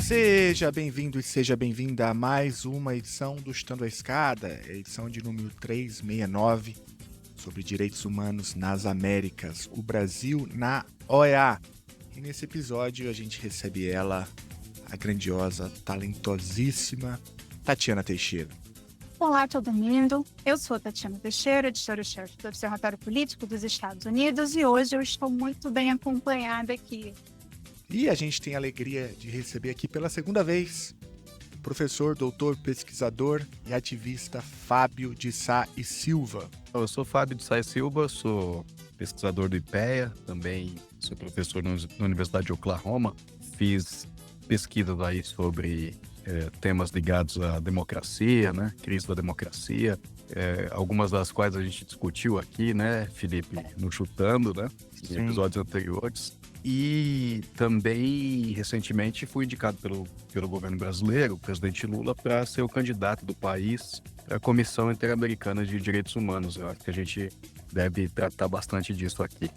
Seja bem-vindo e seja bem-vinda a mais uma edição do Chutando a Escada, edição de número 369, sobre direitos humanos nas Américas, o Brasil na OEA. E nesse episódio a gente recebe ela, a grandiosa, talentosíssima Tatiana Teixeira. Olá, todo mundo. Eu sou a Tatiana Teixeira, editora-chefe do Observatório Político dos Estados Unidos, e hoje eu estou muito bem acompanhada aqui. E a gente tem a alegria de receber aqui pela segunda vez o professor, doutor, pesquisador e ativista Fábio de Sá e Silva. Eu sou Fábio de Sá e Silva, sou pesquisador do IPEA, também sou professor na Universidade de Oklahoma. Fiz pesquisas aí sobre temas ligados à democracia, né? Crise da democracia, algumas das quais a gente discutiu aqui, né, Felipe, no Chutando, né, em episódios anteriores. E também, recentemente, fui indicado pelo governo brasileiro, o presidente Lula, para ser o candidato do país à Comissão Interamericana de Direitos Humanos. Eu acho que a gente deve tratar bastante disso aqui.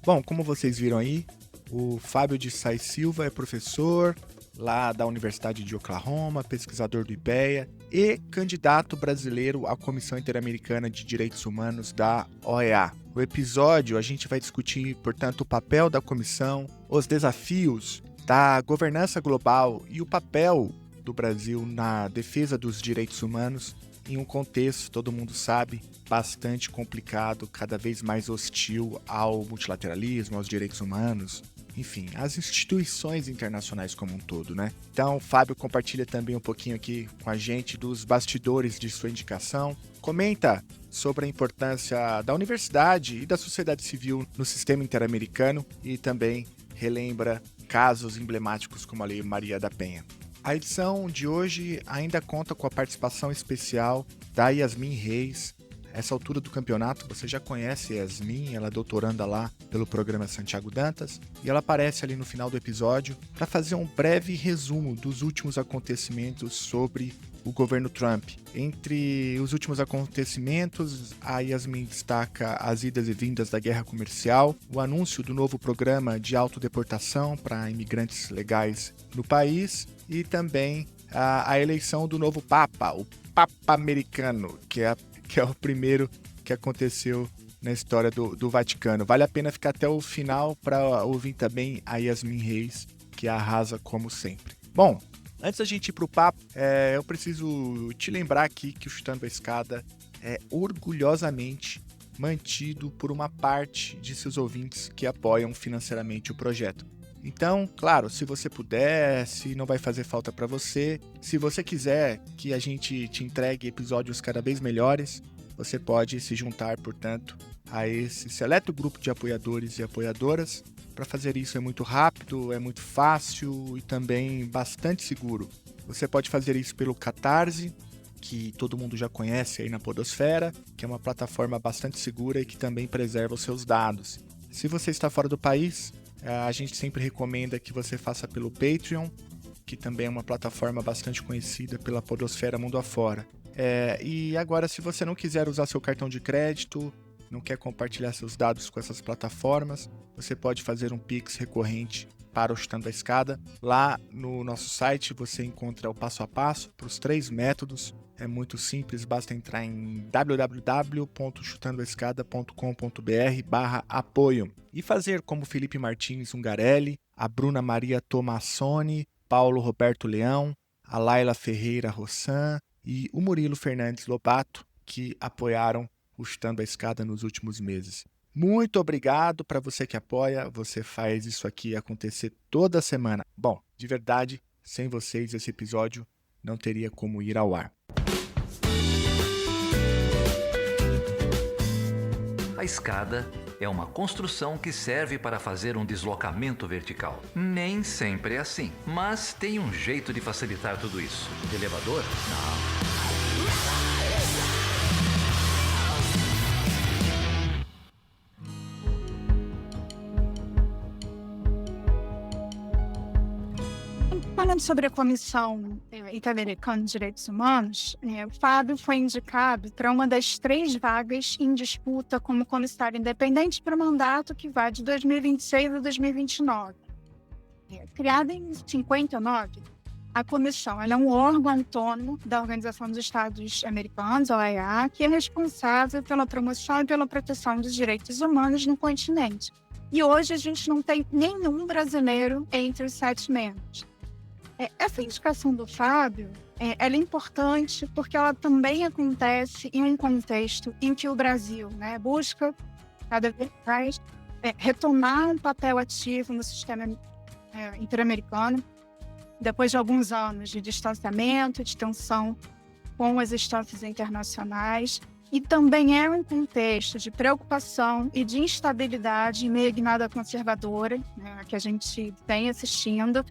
Bom, como vocês viram aí, o Fábio de Sá e Silva é professor lá da Universidade de Oklahoma, pesquisador do IPEA e candidato brasileiro à Comissão Interamericana de Direitos Humanos da OEA. No episódio, a gente vai discutir, portanto, o papel da comissão, os desafios da governança global e o papel do Brasil na defesa dos direitos humanos em um contexto, todo mundo sabe, bastante complicado, cada vez mais hostil ao multilateralismo, aos direitos humanos, enfim, às instituições internacionais como um todo, né? Então, o Fábio compartilha também um pouquinho aqui com a gente dos bastidores de sua indicação, comenta sobre a importância da universidade e da sociedade civil no sistema interamericano e também relembra casos emblemáticos como a Lei Maria da Penha. A edição de hoje ainda conta com a participação especial da Yasmin Reis. Essa altura do campeonato, você já conhece a Yasmin, ela é doutoranda lá pelo programa Santiago Dantas, e ela aparece ali no final do episódio para fazer um breve resumo dos últimos acontecimentos sobre o governo Trump. Entre os últimos acontecimentos, a Yasmin destaca as idas e vindas da guerra comercial, o anúncio do novo programa de autodeportação para imigrantes legais no país e também a eleição do novo Papa, o Papa americano, que é o primeiro que aconteceu na história do Vaticano. Vale a pena ficar até o final para ouvir também a Yasmin Reis, que arrasa como sempre. Bom, antes da gente ir para o papo, eu preciso te lembrar aqui que o Chutando a Escada é orgulhosamente mantido por uma parte de seus ouvintes que apoiam financeiramente o projeto. Então, claro, se você puder, se não vai fazer falta para você, se você quiser que a gente te entregue episódios cada vez melhores, você pode se juntar, portanto, a esse seleto grupo de apoiadores e apoiadoras. Para fazer isso é muito rápido, é muito fácil e também bastante seguro. Você pode fazer isso pelo Catarse, que todo mundo já conhece aí na podosfera, que é uma plataforma bastante segura e que também preserva os seus dados. Se você está fora do país, a gente sempre recomenda que você faça pelo Patreon, que também é uma plataforma bastante conhecida pela podosfera mundo afora. E agora, se você não quiser usar seu cartão de crédito, não quer compartilhar seus dados com essas plataformas, você pode fazer um Pix recorrente para o Chutando a Escada. Lá no nosso site você encontra o passo a passo para os 3 métodos. É muito simples, basta entrar em www.chutandoaescada.com.br/apoio e fazer como Felipe Martins Ungarelli, a Bruna Maria Tomassoni, Paulo Roberto Leão, a Laila Ferreira Rossan e o Murilo Fernandes Lobato, que apoiaram o Chutando a Escada nos últimos meses. Muito obrigado para você que apoia, você faz isso aqui acontecer toda semana. Bom, de verdade, sem vocês esse episódio não teria como ir ao ar. A escada é uma construção que serve para fazer um deslocamento vertical. Nem sempre é assim, mas tem um jeito de facilitar tudo isso. Elevador? Não. Falando sobre a Comissão Interamericana de Direitos Humanos, o Fábio foi indicado para uma das 3 vagas em disputa como comissário independente para o mandato que vai de 2026 a 2029. Criada em 59, a comissão ela é um órgão autônomo da Organização dos Estados Americanos, a OEA, que é responsável pela promoção e pela proteção dos direitos humanos no continente. E hoje a gente não tem nenhum brasileiro entre os 7 membros. Essa indicação do Fábio ela é importante porque ela também acontece em um contexto em que o Brasil, né, busca cada vez mais retomar um papel ativo no sistema interamericano, depois de alguns anos de distanciamento, de tensão com as instâncias internacionais, e também é um contexto de preocupação e de instabilidade em meio à guinada conservadora, né, que a gente tem assistindo,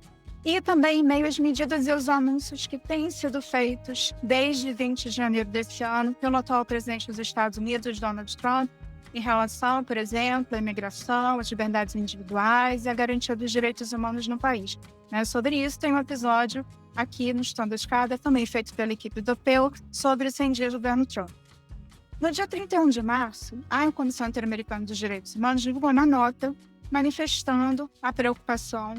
e também em meio às medidas e aos anúncios que têm sido feitos desde 20 de janeiro desse ano pelo atual presidente dos Estados Unidos, Donald Trump, em relação, por exemplo, à imigração, às liberdades individuais e à garantia dos direitos humanos no país. Sobre isso, tem um episódio aqui no Estando de Escada, também feito pela equipe do PEU, sobre os 100 dias do governo Trump. No dia 31 de março, a Comissão Interamericana dos Direitos Humanos divulgou uma nota manifestando a preocupação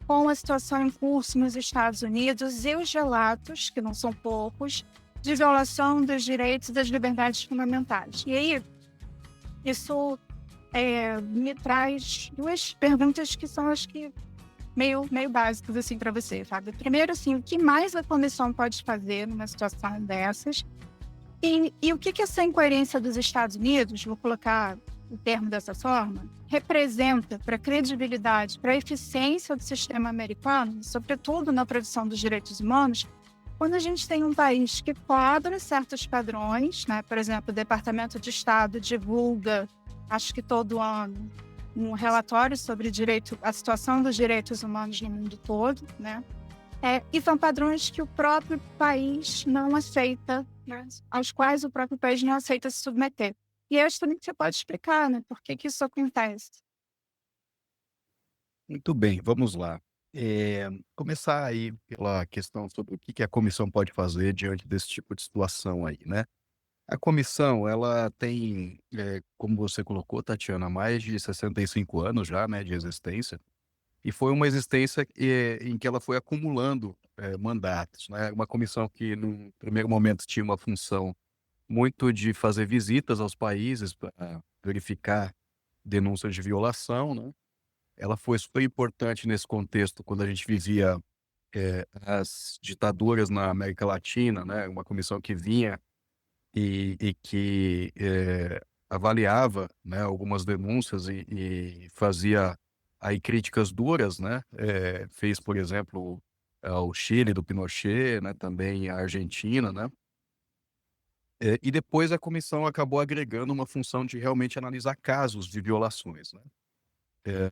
com a situação em curso nos Estados Unidos e os relatos, que não são poucos, de violação dos direitos e das liberdades fundamentais. E aí, isso me traz 2 perguntas que são, acho que, meio básicas assim, para você, Fábio. Primeiro, assim, o que mais a comissão pode fazer numa situação dessas? E o que essa incoerência dos Estados Unidos, vou colocar o termo dessa forma, representa para a credibilidade, para a eficiência do sistema americano, sobretudo na produção dos direitos humanos, quando a gente tem um país que quadra certos padrões, né? Por exemplo, o Departamento de Estado divulga, acho que todo ano, um relatório sobre a situação dos direitos humanos no mundo todo, né? E são padrões que o próprio país não aceita, né? Aos quais o próprio país não aceita se submeter. E eu acho também que você pode explicar, né? Por que isso acontece. Muito bem, vamos lá. Começar aí pela questão sobre o que a comissão pode fazer diante desse tipo de situação aí, né? A comissão, ela tem, como você colocou, Tatiana, mais de 65 anos já, né, de existência, e foi uma existência em que ela foi acumulando mandatos, né? Uma comissão que, no primeiro momento, tinha uma função muito de fazer visitas aos países para verificar denúncias de violação, né? Ela foi super importante nesse contexto quando a gente vivia as ditaduras na América Latina, né? Uma comissão que vinha e que avaliava, né, algumas denúncias e fazia aí críticas duras, né? Fez, por exemplo, o Chile do Pinochet, né? Também a Argentina, né? E depois a comissão acabou agregando uma função de realmente analisar casos de violações, né?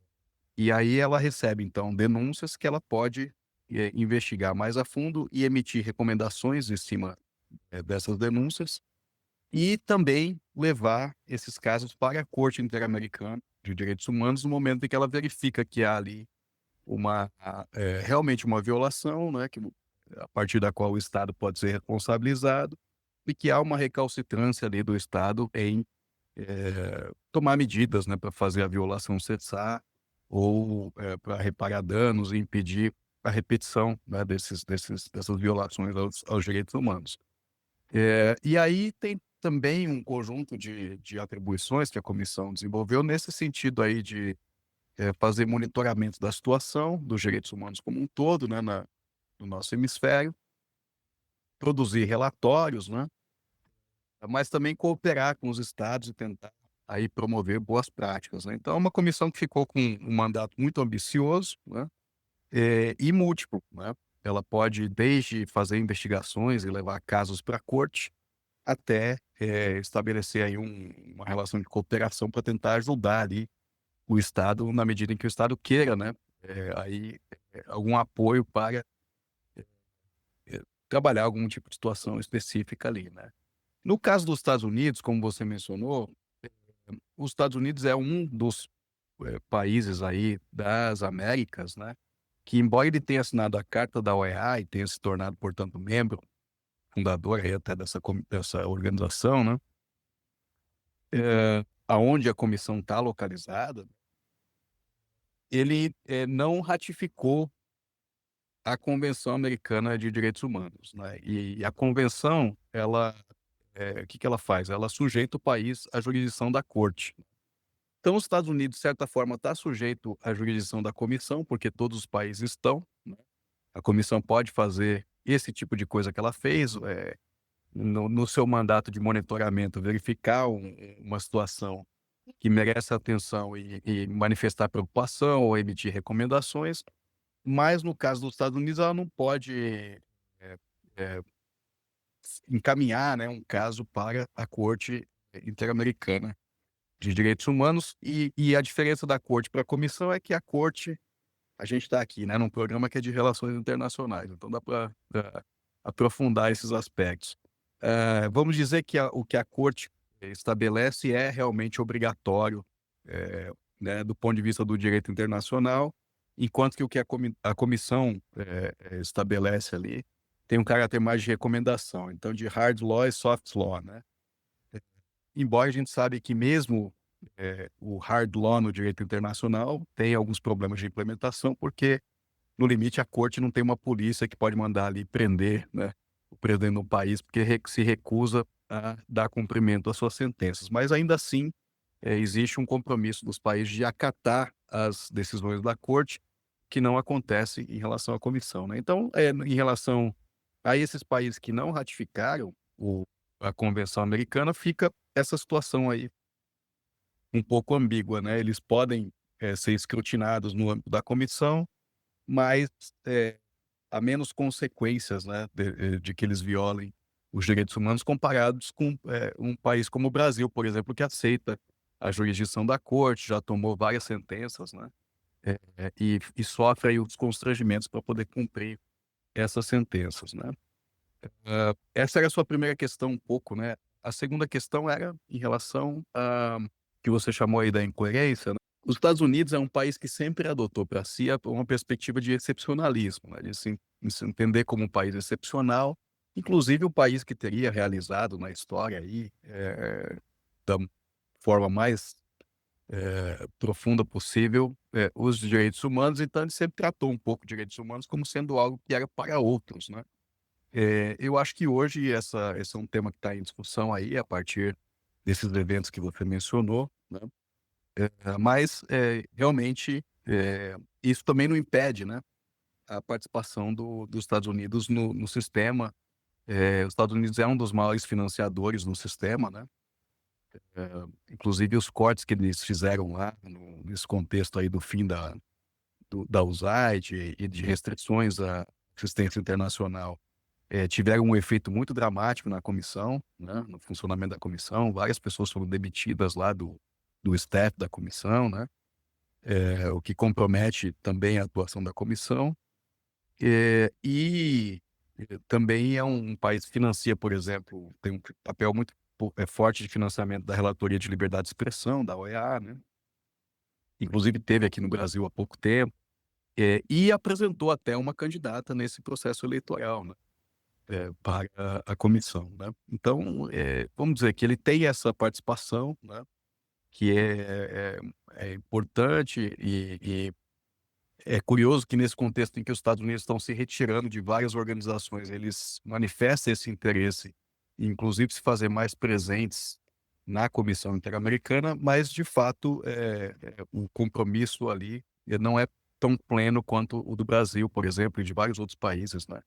E aí ela recebe, então, denúncias que ela pode investigar mais a fundo e emitir recomendações em cima dessas denúncias e também levar esses casos para a Corte Interamericana de Direitos Humanos no momento em que ela verifica que há ali realmente uma violação, né, a partir da qual o Estado pode ser responsabilizado e que há uma recalcitrância ali do Estado em tomar medidas, né, para fazer a violação cessar ou para reparar danos e impedir a repetição, né, dessas violações aos direitos humanos. E aí tem também um conjunto de atribuições que a comissão desenvolveu nesse sentido aí de fazer monitoramento da situação dos direitos humanos como um todo, né, no nosso hemisfério, produzir relatórios, né, mas também cooperar com os estados e tentar aí promover boas práticas, né. Então é uma comissão que ficou com um mandato muito ambicioso, né, e múltiplo, né. Ela pode desde fazer investigações e levar casos para a corte, até estabelecer aí uma relação de cooperação para tentar ajudar ali o Estado na medida em que o Estado queira, né, algum apoio para trabalhar algum tipo de situação específica ali, né. No caso dos Estados Unidos, como você mencionou, os Estados Unidos é um dos países aí das Américas, né, que embora ele tenha assinado a Carta da OEA e tenha se tornado, portanto, membro fundador aí até dessa organização, né, aonde a comissão está localizada, ele não ratificou a Convenção Americana de Direitos Humanos, né? E a convenção, o que que ela faz? Ela sujeita o país à jurisdição da corte. Então, os Estados Unidos, de certa forma, está sujeito à jurisdição da comissão, porque todos os países estão, né? A comissão pode fazer esse tipo de coisa que ela fez, no seu mandato de monitoramento, verificar uma situação que merece atenção e manifestar preocupação ou emitir recomendações, mas no caso dos Estados Unidos ela não pode eh, encaminhar, né, um caso para a Corte Interamericana de Direitos Humanos e a diferença da Corte para a Comissão é que a Corte, a gente está aqui, né, num programa que é de relações internacionais, então dá para aprofundar esses aspectos. Vamos dizer que o que a Corte estabelece é realmente obrigatório, né, do ponto de vista do direito internacional, enquanto que o que a comissão estabelece ali tem um caráter mais de recomendação, então de hard law e soft law, né? Embora a gente sabe que mesmo o hard law no direito internacional tem alguns problemas de implementação, porque no limite a corte não tem uma polícia que pode mandar ali prender, né, o presidente do país, porque se recusa a dar cumprimento às suas sentenças. Mas ainda assim, existe um compromisso dos países de acatar as decisões da corte, que não acontece em relação à comissão, né? Então, em relação a esses países que não ratificaram a Convenção Americana, fica essa situação aí um pouco ambígua, né? Eles podem ser escrutinados no âmbito da comissão, mas há menos consequências, né, de que eles violem os direitos humanos comparados com um país como o Brasil, por exemplo, que aceita a jurisdição da corte, já tomou várias sentenças, né, e sofre aí os constrangimentos para poder cumprir essas sentenças, né. Essa era a sua primeira questão um pouco, né. A segunda questão era em relação a que você chamou aí da incoerência, né. Os Estados Unidos é um país que sempre adotou para si uma perspectiva de excepcionalismo, né, de se entender como um país excepcional, inclusive o país que teria realizado na história aí, da forma mais profunda possível, os direitos humanos, então ele sempre tratou um pouco direitos humanos como sendo algo que era para outros, né. Eu acho que hoje esse é um tema que está em discussão aí, a partir desses eventos que você mencionou, né. Mas, realmente, isso também não impede, né, a participação dos Estados Unidos no sistema. Os Estados Unidos é um dos maiores financiadores no sistema, né. Inclusive os cortes que eles fizeram lá nesse contexto aí do fim da USAID e de restrições à assistência internacional, tiveram um efeito muito dramático na comissão, né, no funcionamento da comissão. Várias pessoas foram demitidas lá do staff da comissão, né, o que compromete também a atuação da comissão. Também é um país que financia, por exemplo, tem um papel muito forte de financiamento da Relatoria de Liberdade de Expressão, da OEA, né, inclusive teve aqui no Brasil há pouco tempo, e apresentou até uma candidata nesse processo eleitoral, né, para a comissão, né. Então, vamos dizer que ele tem essa participação, né, que é importante e é curioso que nesse contexto em que os Estados Unidos estão se retirando de várias organizações, eles manifestam esse interesse, inclusive se fazer mais presentes na Comissão Interamericana, mas de fato, o compromisso ali não é tão pleno quanto o do Brasil, por exemplo, e de vários outros países, né,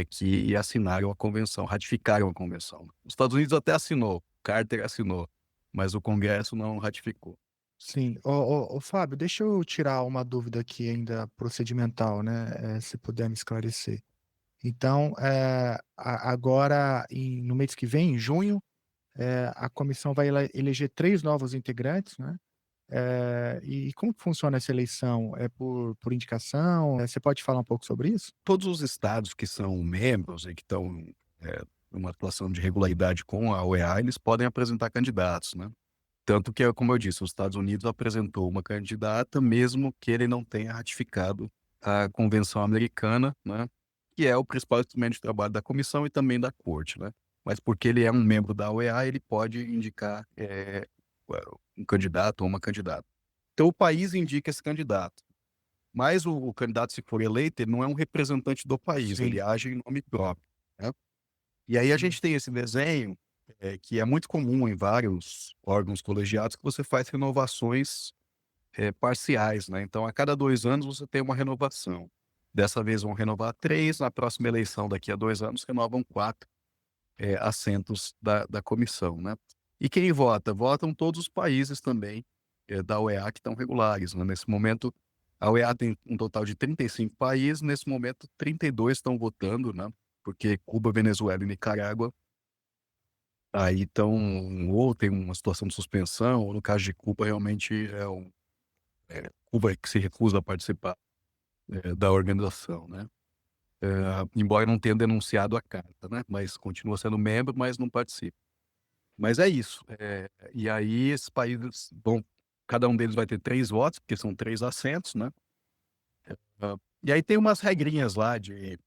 que assinaram a convenção, ratificaram a convenção. Os Estados Unidos até assinou, Carter assinou, mas o Congresso não ratificou. Sim. Ô, Fábio, deixa eu tirar uma dúvida aqui ainda procedimental, né, se puder me esclarecer. Então, agora no mês que vem, em junho, a comissão vai eleger 3 novos integrantes, né, e como que funciona essa eleição? É por indicação? Você pode falar um pouco sobre isso? Todos os estados que são membros e que estão numa atuação de regularidade com a OEA, eles podem apresentar candidatos, né. Tanto que, como eu disse, os Estados Unidos apresentou uma candidata, mesmo que ele não tenha ratificado a Convenção Americana, né, que é o principal instrumento de trabalho da comissão e também da corte, né. Mas porque ele é um membro da OEA, ele pode indicar, um candidato ou uma candidata. Então o país indica esse candidato. Mas o candidato, se for eleito, ele não é um representante do país, Sim. ele age em nome próprio, né. E aí a gente tem esse desenho, que é muito comum em vários órgãos colegiados, que você faz renovações, parciais, né. Então a cada 2 anos você tem uma renovação. Dessa vez vão renovar 3, na próxima eleição, daqui a 2 anos, renovam 4, assentos da comissão, né. E quem vota? Votam todos os países também, da OEA que estão regulares, né. Nesse momento, a OEA tem um total de 35 países, nesse momento 32 estão votando, né, porque Cuba, Venezuela e Nicarágua aí estão ou tem uma situação de suspensão, ou no caso de Cuba, realmente Cuba que se recusa a participar, da organização, né. Embora não tenha denunciado a carta, né, mas continua sendo membro, mas não participa. Mas é isso, e aí esses países vão cada um deles vai ter 3 votos, porque são 3 assentos, né. E aí tem umas regrinhas lá de,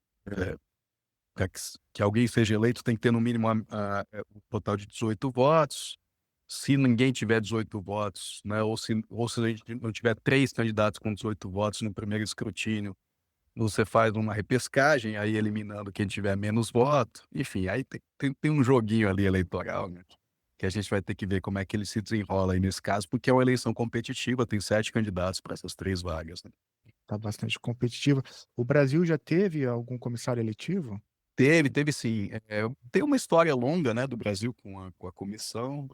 pra que alguém seja eleito tem que ter no mínimo o total de 18 votos. Se ninguém tiver 18 votos, né, ou se a gente não tiver 3 candidatos com 18 votos no primeiro escrutínio, você faz uma repescagem, aí eliminando quem tiver menos voto. Enfim, aí tem um joguinho ali eleitoral, né, que a gente vai ter que ver como é que ele se desenrola aí nesse caso, porque é uma eleição competitiva, tem 7 candidatos para essas 3 vagas, né. Tá bastante competitiva. O Brasil já teve algum comissário eletivo? Teve sim. Tem uma história longa, né, do Brasil com a comissão,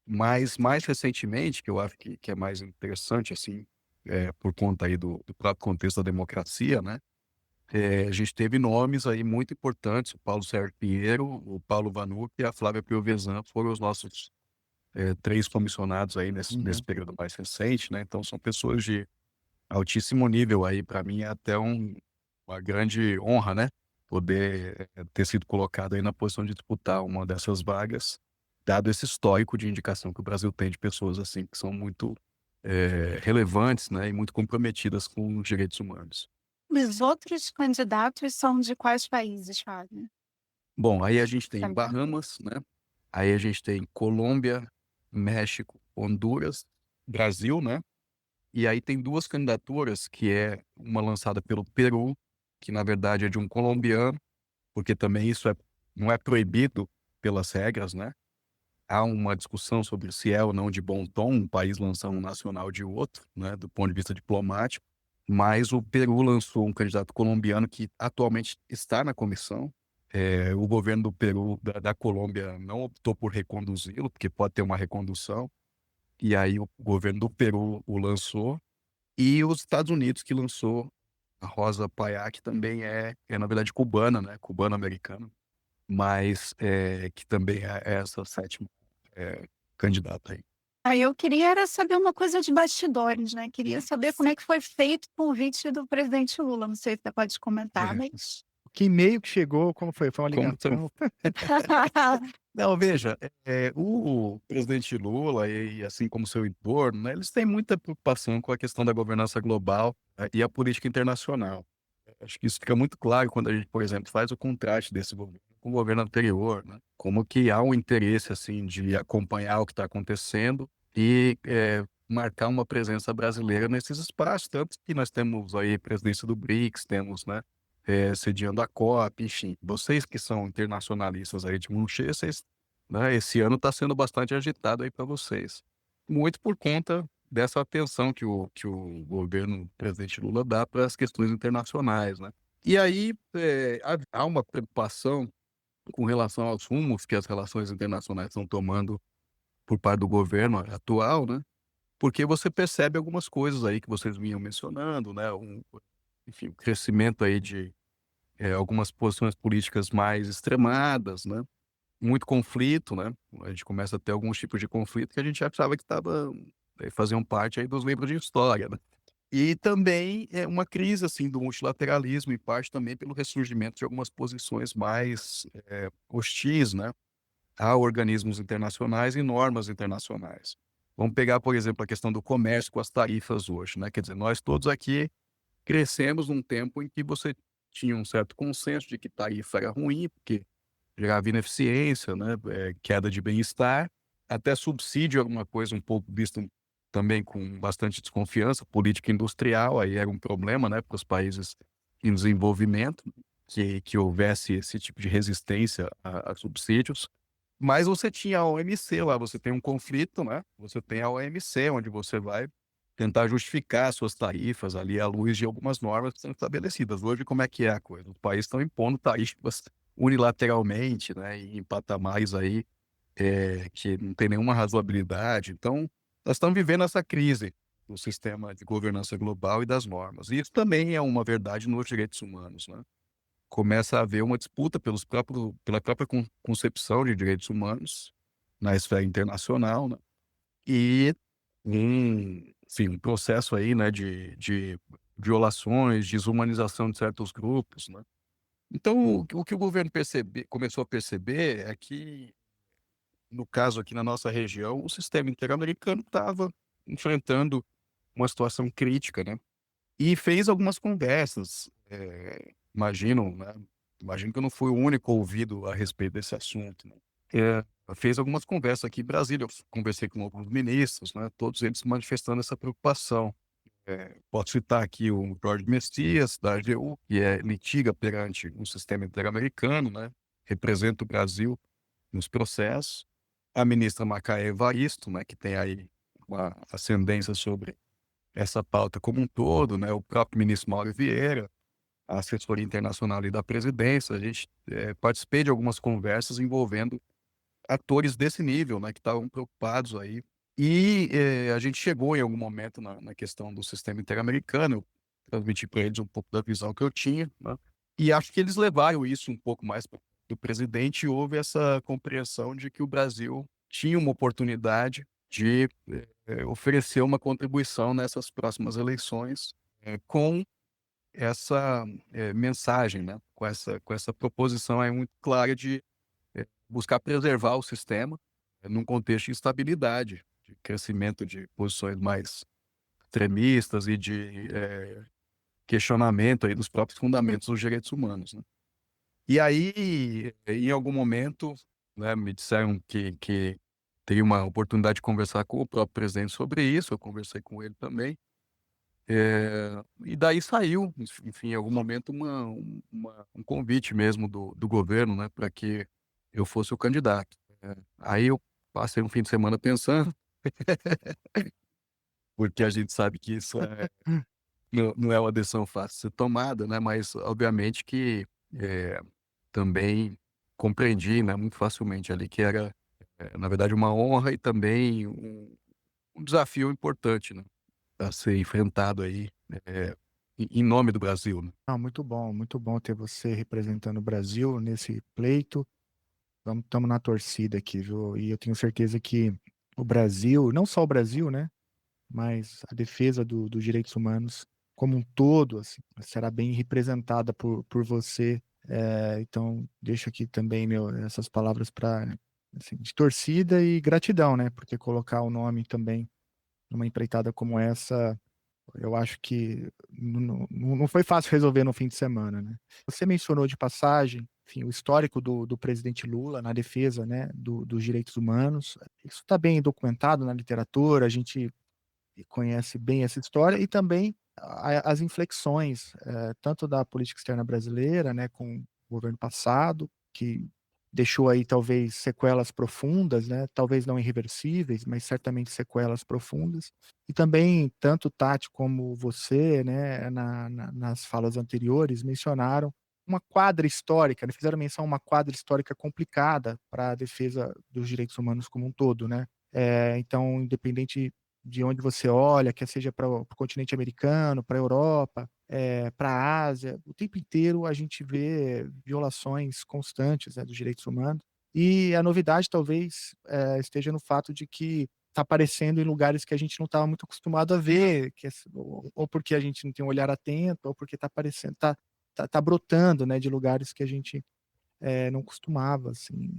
mas mais recentemente, que eu acho que é mais interessante, assim, por conta aí do próprio contexto da democracia, né, a gente teve nomes aí muito importantes, o Paulo Sérgio Pinheiro, o Paulo Vanuc e a Flávia Piovesan foram os nossos, 3 comissionados aí nesse Uhum. período mais recente, né, então são pessoas de altíssimo nível aí, para mim é até uma grande honra, né, poder, ter sido colocado aí na posição de disputar uma dessas vagas, dado esse histórico de indicação que o Brasil tem de pessoas, assim, que são muito, relevantes, né, e muito comprometidas com os direitos humanos. Os outros candidatos são de quais países, Fábio? Bom, aí a gente tem Sabe? Bahamas, né, aí a gente tem Colômbia, México, Honduras, Brasil, né. E aí tem 2 candidaturas, que é uma lançada pelo Peru, que na verdade é de um colombiano, porque também isso não é proibido pelas regras, né. Há uma discussão sobre se é ou não de bom tom um país lançar um nacional de outro, né, do ponto de vista diplomático, mas o Peru lançou um candidato colombiano que atualmente está na comissão. O governo do Peru da Colômbia não optou por reconduzi-lo, porque pode ter uma recondução, e aí o governo do Peru o lançou. E os Estados Unidos que lançou a Rosa Payá, que também é na verdade cubana, né, cubano-americana, mas, que também é essa 7ª, candidata aí. Aí eu queria era saber uma coisa de bastidores, né, queria saber como é que foi feito o convite do presidente Lula, não sei se você pode comentar, mas Que e-mail que chegou? Como foi? Foi uma Como tam ligação? Não, veja, o presidente Lula e assim como seu entorno, né, eles têm muita preocupação com a questão da governança global, e a política internacional. Acho que isso fica muito claro quando a gente, por exemplo, faz o contraste desse governo com o governo anterior, né, como que há um interesse, assim, de acompanhar o que está acontecendo e, marcar uma presença brasileira nesses espaços, tanto que nós temos aí a presidência do BRICS, temos, né, sediando a COP, enfim. Vocês que são internacionalistas aí de mão cheia, vocês, né, esse ano está sendo bastante agitado aí para vocês. Muito por conta dessa atenção que o governo do presidente Lula dá para as questões internacionais, né. E aí, há uma preocupação com relação aos rumos que as relações internacionais estão tomando por parte do governo atual, né, porque você percebe algumas coisas aí que vocês vinham mencionando, né, enfim, o crescimento aí de algumas posições políticas mais extremadas, né, muito conflito, né, a gente começa a ter alguns tipos de conflito que a gente achava que faziam parte aí dos livros de história, né. E também é uma crise, assim, do multilateralismo, em parte também pelo ressurgimento de algumas posições mais, hostis, né, a organismos internacionais e normas internacionais. Vamos pegar, por exemplo, a questão do comércio com as tarifas hoje, né, quer dizer, nós todos aqui crescemos num tempo em que você tinha um certo consenso de que tarifa era ruim, porque gerava ineficiência, né, queda de bem-estar, até subsídio era uma coisa um pouco vista também com bastante desconfiança política industrial, aí era um problema, né, para os países em desenvolvimento, que houvesse esse tipo de resistência a subsídios. Mas você tinha a OMC lá, você tem um conflito, né, você tem a OMC, onde você vai tentar justificar suas tarifas ali à luz de algumas normas que são estabelecidas. Hoje, como é que é a coisa? Os países estão impondo tarifas unilateralmente, né, em patamares aí que não tem nenhuma razoabilidade. Então, nós estamos vivendo essa crise do sistema de governança global e das normas. E isso também é uma verdade nos direitos humanos, né? Começa a haver uma disputa pela própria concepção de direitos humanos na esfera internacional, né? E enfim, um processo aí, né, de violações, desumanização de certos grupos, né? Então, o que o governo começou a perceber é que, no caso aqui na nossa região, o sistema interamericano estava enfrentando uma situação crítica, né? E fez algumas conversas, imagino que eu não fui o único ouvido a respeito desse assunto, né? Fez algumas conversas aqui em Brasília, eu conversei com alguns ministros, né? Todos eles manifestando essa preocupação. Posso citar aqui o Jorge Messias, da AGU, que litiga perante o sistema interamericano, né? Representa o Brasil nos processos. A ministra Macaé Evaristo, né, que tem aí uma ascendência sobre essa pauta como um todo, né, o próprio ministro Mauro Vieira, a assessoria internacional ali da presidência, a gente participei de algumas conversas envolvendo atores desse nível, né, que estavam preocupados aí. E a gente chegou em algum momento na questão do sistema interamericano, eu transmiti para eles um pouco da visão que eu tinha, né, e acho que eles levaram isso um pouco mais do presidente e houve essa compreensão de que o Brasil tinha uma oportunidade de oferecer uma contribuição nessas próximas eleições, com essa mensagem, né, com essa proposição aí muito clara de buscar preservar o sistema num contexto de instabilidade, de crescimento de posições mais extremistas e de questionamento aí dos próprios fundamentos dos direitos humanos, né. E aí, em algum momento, né, me disseram que teria uma oportunidade de conversar com o próprio presidente sobre isso, eu conversei com ele também, e daí saiu, enfim, em algum momento um convite mesmo do governo, né, para que eu fosse o candidato. Aí eu passei um fim de semana pensando, porque a gente sabe que isso não é uma decisão fácil de ser tomada, né, mas obviamente que, também compreendi, né, muito facilmente ali que era, na verdade uma honra e também um desafio importante, né, a ser enfrentado aí, em nome do Brasil, né. Ah, muito bom ter você representando o Brasil nesse pleito. Estamos na torcida aqui, viu? E eu tenho certeza que o Brasil, não só o Brasil, né? Mas a defesa dos direitos humanos como um todo, assim, será bem representada por você. Então, deixo aqui também essas palavras para assim, de torcida e gratidão, né? Porque colocar o nome também numa empreitada como essa, eu acho que não foi fácil resolver no fim de semana, né. Você mencionou de passagem, enfim, o histórico do presidente Lula na defesa, né, dos direitos humanos. Isso está bem documentado na literatura, a gente conhece bem essa história e também as inflexões, tanto da política externa brasileira, né, com o governo passado, que deixou aí talvez sequelas profundas, né, talvez não irreversíveis, mas certamente sequelas profundas. E também tanto Tati como você, né, nas falas anteriores mencionaram uma quadra histórica, né, fizeram menção a uma quadra histórica complicada para a defesa dos direitos humanos como um todo, né. Então, independente de onde você olha, quer seja para o continente americano, para a Europa, para a Ásia, o tempo inteiro a gente vê violações constantes, né, dos direitos humanos. E a novidade talvez, esteja no fato de que está aparecendo em lugares que a gente não estava muito acostumado a ver, que ou porque a gente não tem um olhar atento, ou porque está aparecendo, está brotando, né, de lugares que a gente, não costumava, assim,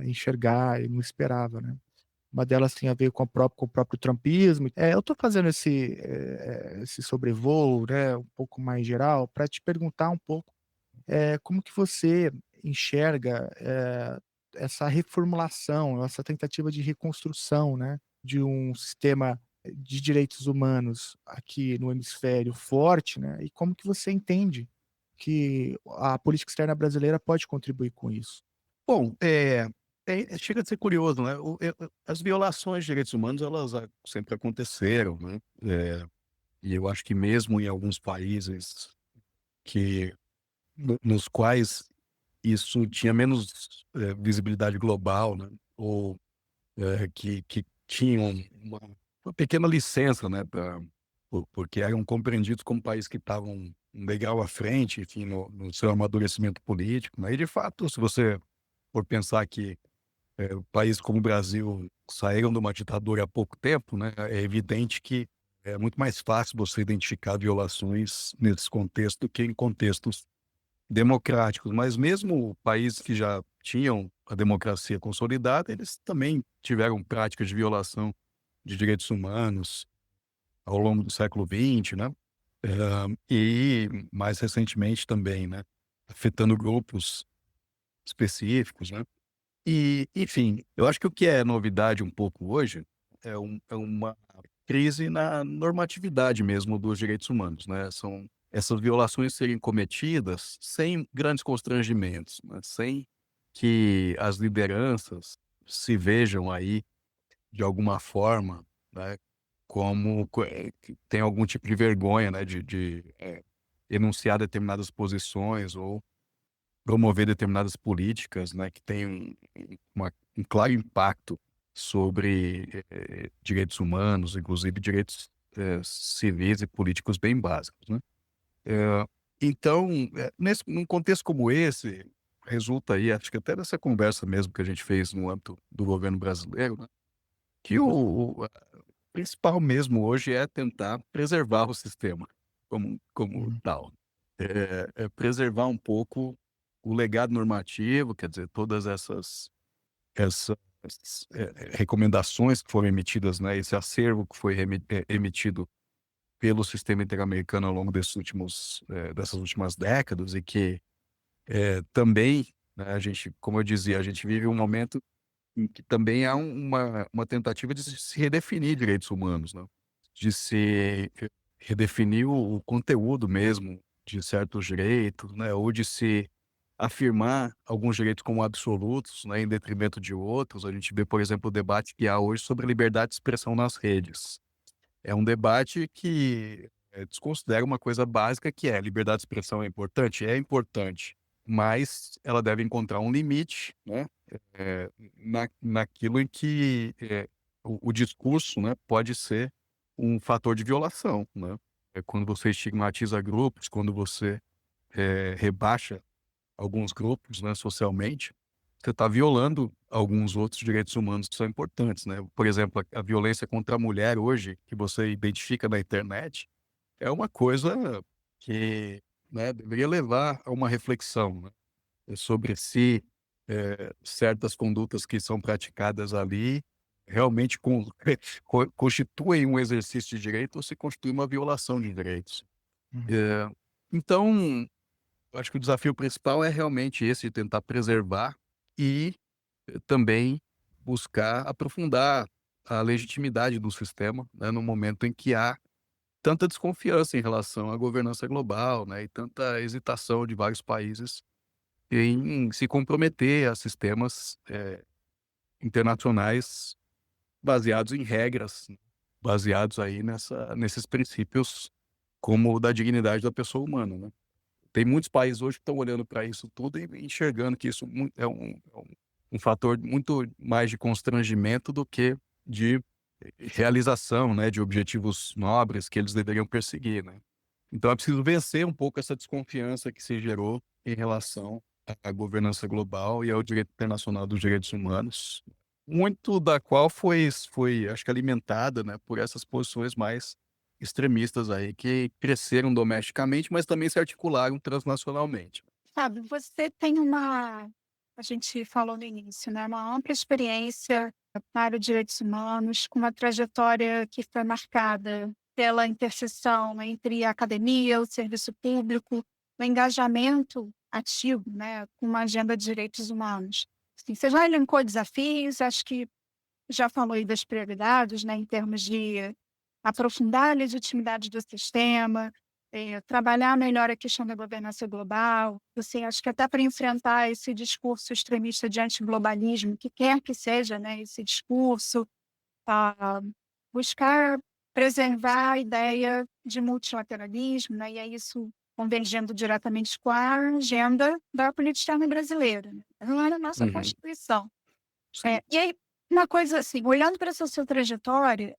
enxergar e não esperava, né. Uma delas tem a ver com o próprio trumpismo. Eu estou fazendo esse sobrevoo, né, um pouco mais geral, para te perguntar um pouco, como que você enxerga, essa reformulação, essa tentativa de reconstrução, né, de um sistema de direitos humanos aqui no hemisfério forte, né, e como que você entende que a política externa brasileira pode contribuir com isso? Bom, chega a ser curioso, né, as violações de direitos humanos, elas sempre aconteceram, né, e eu acho que mesmo em alguns países que nos quais isso tinha menos, visibilidade global, né, ou, que tinham uma pequena licença, né, porque eram compreendidos como países que estavam um degrau à frente, enfim, no seu amadurecimento político, né, e de fato, se você for pensar que, países como o Brasil saíram de uma ditadura há pouco tempo, né, é evidente que é muito mais fácil você identificar violações nesse contexto do que em contextos democráticos, mas mesmo países que já tinham a democracia consolidada, eles também tiveram práticas de violação de direitos humanos ao longo do século XX, né? E mais recentemente também, né? Afetando grupos específicos, né? E, enfim, eu acho que o que é novidade um pouco hoje é uma crise na normatividade mesmo dos direitos humanos, né? São essas violações serem cometidas sem grandes constrangimentos, né? Sem que as lideranças se vejam aí de alguma forma, né? Como que tem algum tipo de vergonha, né? De enunciar determinadas posições ou promover determinadas políticas, né, que têm um claro impacto sobre, direitos humanos, inclusive direitos, civis e políticos bem básicos, né. Eh, então, num contexto como esse, resulta aí, acho que até dessa conversa mesmo que a gente fez no âmbito do governo brasileiro, né, que o principal mesmo hoje é tentar preservar o sistema como Uhum, tal. É preservar um pouco o legado normativo, quer dizer, todas essas, recomendações que foram emitidas, né, esse acervo que foi emitido pelo sistema interamericano ao longo dessas últimas décadas e que, também, né, a gente, como eu dizia, a gente vive um momento em que também há uma tentativa de se redefinir direitos humanos, né, de se redefinir o conteúdo mesmo de certos direitos, né, ou de se afirmar alguns direitos como absolutos, né, em detrimento de outros. A gente vê, por exemplo, o debate que há hoje sobre a liberdade de expressão nas redes. É um debate que, desconsidera uma coisa básica que é: a liberdade de expressão é importante, mas ela deve encontrar um limite, né, naquilo em que, o discurso, né, pode ser um fator de violação, né. É quando você estigmatiza grupos, quando você, rebaixa alguns grupos, né, socialmente, você está violando alguns outros direitos humanos que são importantes, né. Por exemplo, a violência contra a mulher hoje, que você identifica na internet, é uma coisa que, né, deveria levar a uma reflexão, né, sobre se, certas condutas que são praticadas ali realmente constituem um exercício de direito ou se constitui uma violação de direitos. uhum, Eh, então, eu acho que o desafio principal é realmente esse, de tentar preservar e, também buscar aprofundar a legitimidade do sistema, né, no momento em que há tanta desconfiança em relação à governança global, né, e tanta hesitação de vários países em se comprometer a sistemas, internacionais baseados em regras, baseados aí nesses princípios como o da dignidade da pessoa humana, né. Tem muitos países hoje que estão olhando para isso tudo e enxergando que isso é um fator muito mais de constrangimento do que de realização, né, de objetivos nobres que eles deveriam perseguir, né. Então é preciso vencer um pouco essa desconfiança que se gerou em relação à governança global e ao direito internacional dos direitos humanos, muito da qual foi acho que alimentada, né, por essas posições mais extremistas aí que cresceram domesticamente, mas também se articularam transnacionalmente. Sabe, você tem uma a gente falou no início, né, uma ampla experiência na área de direitos humanos, com uma trajetória que foi marcada pela interseção entre a academia, o serviço público, o engajamento ativo, né, com uma agenda de direitos humanos. Assim, você já elencou desafios, acho que já falou aí das prioridades, né, em termos de aprofundar a legitimidade do sistema, trabalhar melhor a questão da governança global. Assim, acho que até para enfrentar esse discurso extremista de antiglobalismo, que quer que seja, né, esse discurso, buscar preservar a ideia de multilateralismo, né, e é isso convergendo diretamente com a agenda da política externa brasileira, né? Não é na nossa Uhum. Constituição. Sim. E aí, uma coisa assim, olhando para essa sua trajetória,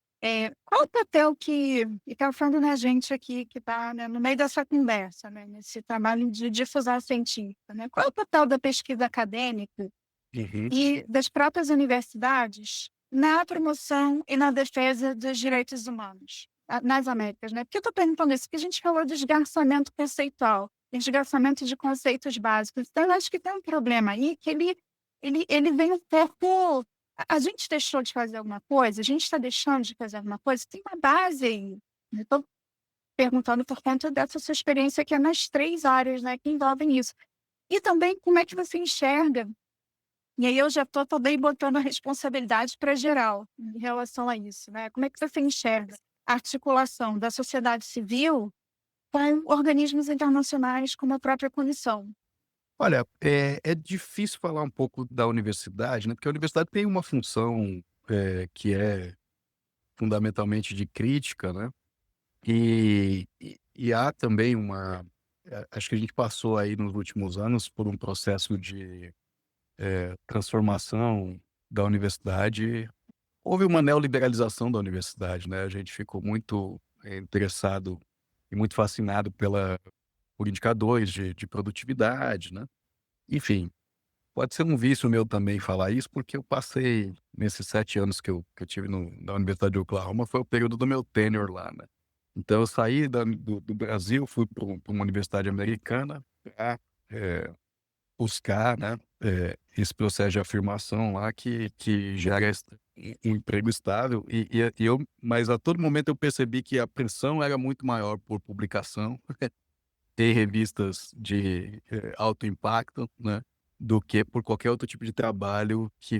qual o papel que está falando na gente aqui, que está, né, no meio dessa conversa, né, nesse trabalho de difusão científica, né? Qual é o papel da pesquisa acadêmica Uhum. e das próprias universidades na promoção e na defesa dos direitos humanos nas Américas, né? Por que eu estou perguntando isso? Porque a gente falou de esgarçamento conceitual, esgarçamento de conceitos básicos. Então, eu acho que tem um problema aí que ele vem um pouco. A gente deixou de fazer alguma coisa, a gente está deixando de fazer alguma coisa, tem uma base aí. Estou perguntando por conta dessa sua experiência que é nas 3 áreas, né, que envolvem isso. E também como é que você enxerga, e aí eu já estou também botando a responsabilidade para geral em relação a isso, né? Como é que você enxerga a articulação da sociedade civil com organismos internacionais como a própria Comissão? Olha, é difícil falar um pouco da universidade, né, porque a universidade tem uma função, que é fundamentalmente de crítica, né, e há também acho que a gente passou aí nos últimos anos por um processo de, transformação da universidade. Houve uma neoliberalização da universidade, né, a gente ficou muito, interessado e muito fascinado por indicadores de produtividade, né. Enfim, pode ser um vício meu também falar isso, porque eu passei nesses 7 anos que eu tive na Universidade de Oklahoma, foi o período do meu tenure lá, né. Então eu saí do Brasil, fui para uma universidade americana pra, buscar, né, esse processo de afirmação lá que gera um emprego estável mas a todo momento eu percebi que a pressão era muito maior por publicação ter revistas de, alto impacto, né, do que por qualquer outro tipo de trabalho que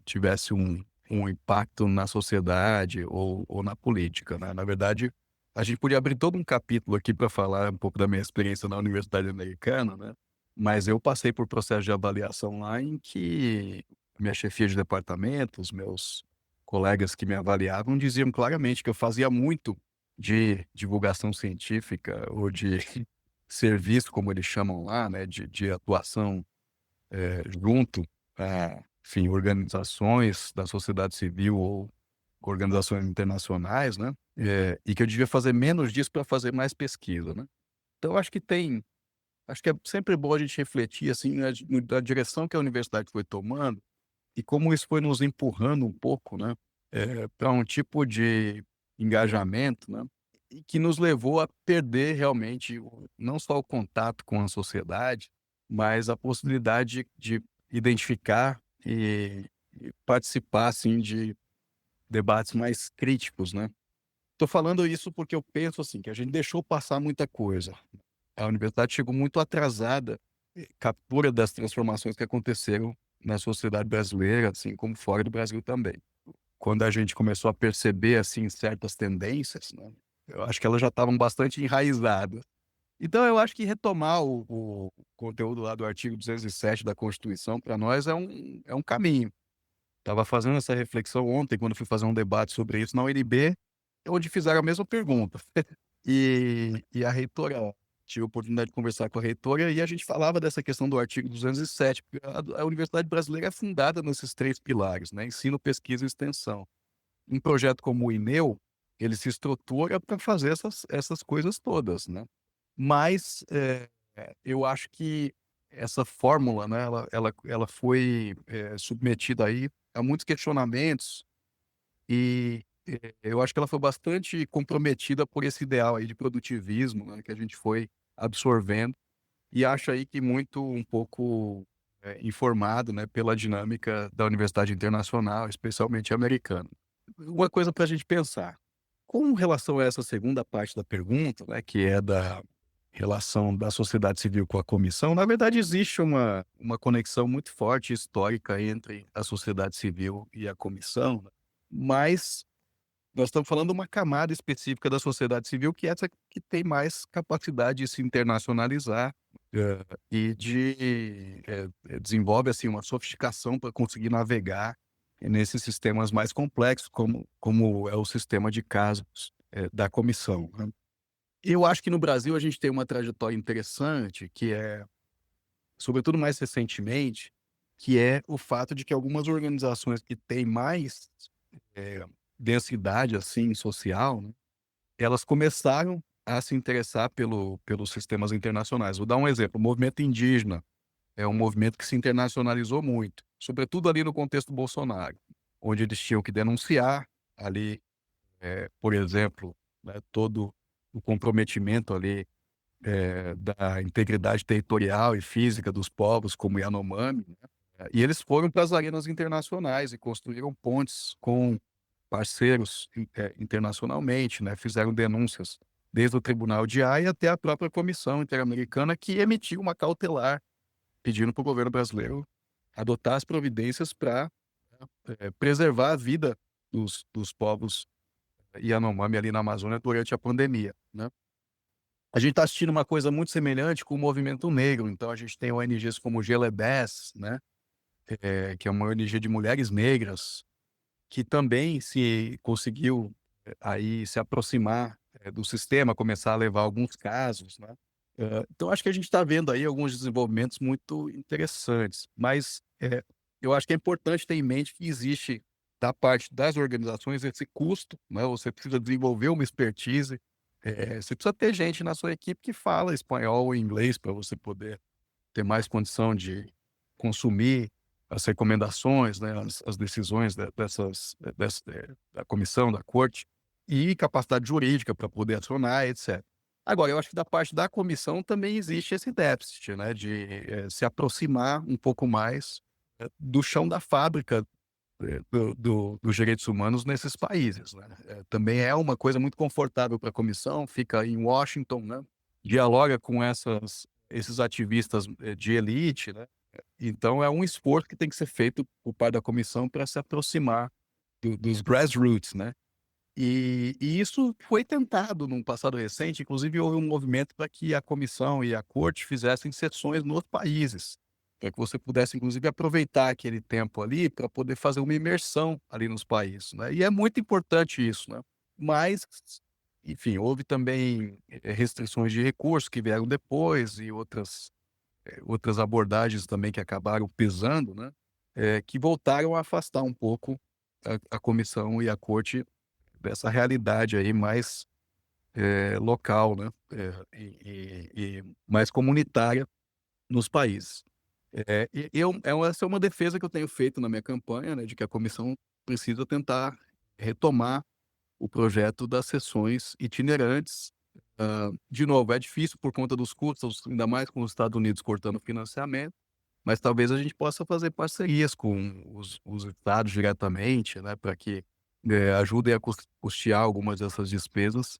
tivesse um impacto na sociedade ou na política, né. Na verdade, a gente podia abrir todo um capítulo aqui para falar um pouco da minha experiência na universidade americana, né, mas eu passei por processo de avaliação lá em que minha chefia de departamento, os meus colegas que me avaliavam diziam claramente que eu fazia muito de divulgação científica ou de serviço, como eles chamam lá, né, de atuação, junto a, enfim, organizações da sociedade civil ou organizações internacionais, né, e que eu devia fazer menos disso para fazer mais pesquisa, né. Então acho que é sempre bom a gente refletir, assim, na direção que a universidade foi tomando e como isso foi nos empurrando um pouco, né, pra um tipo de engajamento, né, e que nos levou a perder realmente não só o contato com a sociedade, mas a possibilidade de identificar e participar, assim, de debates mais críticos, né. Tô falando isso porque eu penso, assim, que a gente deixou passar muita coisa. A universidade chegou muito atrasada, captura das transformações que aconteceram na sociedade brasileira, assim como fora do Brasil também. Quando a gente começou a perceber, assim, certas tendências, né, eu acho que elas já estavam bastante enraizadas. Então eu acho que retomar o conteúdo lá do artigo 207 da Constituição para nós é um caminho. Estava fazendo essa reflexão ontem quando fui fazer um debate sobre isso na UNB, onde fizeram a mesma pergunta. E a reitora, tive a oportunidade de conversar com a reitora e a gente falava dessa questão do artigo 207, porque a universidade brasileira é fundada nesses 3 pilares, né, ensino, pesquisa e extensão. Um projeto como o INEU, ele se estrutura para fazer essas coisas todas, né. Mas, eu acho que essa fórmula, né, ela foi, submetida aí a muitos questionamentos e, eu acho que ela foi bastante comprometida por esse ideal aí de produtivismo, né, que a gente foi absorvendo, e acho aí que muito um pouco, informado, né, pela dinâmica da universidade internacional, especialmente americana. Uma coisa para a gente pensar, com relação a essa segunda parte da pergunta, né, que é da relação da sociedade civil com a comissão, na verdade existe uma conexão muito forte histórica entre a sociedade civil e a comissão, né, mas nós estamos falando de uma camada específica da sociedade civil que é essa que tem mais capacidade de se internacionalizar, e desenvolve, assim, uma sofisticação para conseguir navegar nesses sistemas mais complexos, como é o sistema de casos, da comissão, né. Eu acho que no Brasil a gente tem uma trajetória interessante, que é, sobretudo mais recentemente, que é o fato de que algumas organizações que têm mais, eh, densidade, assim, social, né, elas começaram a se interessar pelos sistemas internacionais. Vou dar um exemplo, o movimento indígena é um movimento que se internacionalizou muito, sobretudo ali no contexto Bolsonaro, onde eles tinham que denunciar ali, por exemplo, né, todo o comprometimento ali, da integridade territorial e física dos povos como Yanomami, né, e eles foram para as arenas internacionais e construíram pontes com parceiros internacionalmente, né, fizeram denúncias desde o Tribunal de Haia até a própria Comissão Interamericana, que emitiu uma cautelar pedindo para o governo brasileiro adotar as providências para preservar a vida dos povos Yanomami ali na Amazônia durante a pandemia, né. A gente está assistindo uma coisa muito semelhante com o movimento negro, então a gente tem ONGs como Gelebés, né, que é uma ONG de mulheres negras, que também se conseguiu, aí se aproximar, do sistema, começar a levar alguns casos, né. Então acho que a gente está vendo aí alguns desenvolvimentos muito interessantes, mas, eu acho que é importante ter em mente que existe, da parte das organizações, esse custo, né, você precisa desenvolver uma expertise, você precisa ter gente na sua equipe que fala espanhol ou inglês para você poder ter mais condição de consumir as recomendações, né, as decisões da comissão, da corte, e capacidade jurídica para poder acionar, etc. Agora, eu acho que da parte da comissão também existe esse déficit, né, de se aproximar um pouco mais do chão da fábrica, dos direitos humanos nesses países, né. Também é uma coisa muito confortável para a comissão, fica em Washington, né, dialoga com esses ativistas, de elite, né. Então é um esforço que tem que ser feito por parte da comissão para se aproximar dos grassroots, né. E isso foi tentado num passado recente, inclusive houve um movimento para que a comissão e a corte fizessem sessões nos países, para que você pudesse inclusive aproveitar aquele tempo ali para poder fazer uma imersão ali nos países, né. E é muito importante isso, né. Mas, enfim, houve também, restrições de recursos que vieram depois e outras abordagens também que acabaram pesando, né, que voltaram a afastar um pouco a comissão e a corte dessa realidade aí mais, local, né, e mais comunitária nos países. Essa é uma defesa que eu tenho feito na minha campanha, né, de que a comissão precisa tentar retomar o projeto das sessões itinerantes. De novo, é difícil por conta dos custos, ainda mais com os Estados Unidos cortando financiamento, mas talvez a gente possa fazer parcerias com os estados diretamente, né, para que, ajudem a custear algumas dessas despesas,